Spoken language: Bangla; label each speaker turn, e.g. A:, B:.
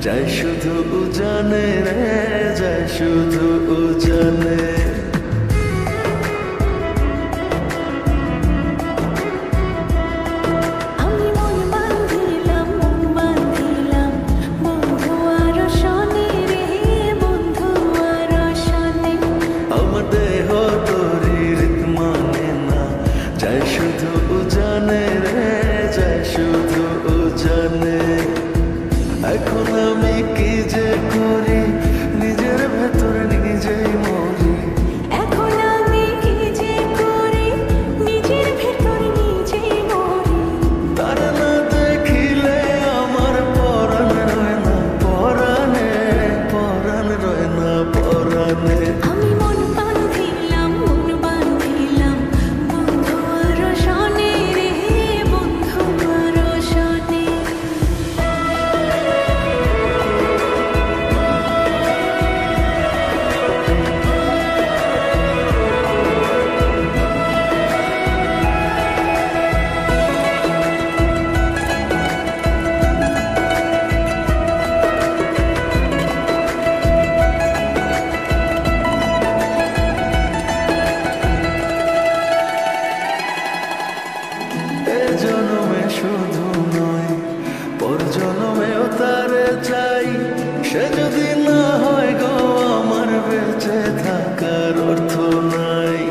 A: যায় শুধু জানে রে, যায় শুধু জানে। আমার দেহ তোরি রীত মানে না, যায় শুধু জানে রে, যায় শুধু জানে। এখন আমি কি যে করি, নিজের ভেতর নিজেই মরি।
B: এখন আমি কি যে করি, নিজের ভেতর নিজেই মরি।
A: তারা না দেখিলে আমার পরাণ রয় না পরাণে, পরাণ রয় না পরাণে।
B: আমি মন বাঁধিলাম বন্ধু আর শনে রে, বন্ধু আর শনে।
A: এ জনমে শুধু নয়, পর জনমেও তারে চাই। সে যদি না হয় গো, আমার বেঁচে থাকার অর্থ নাই।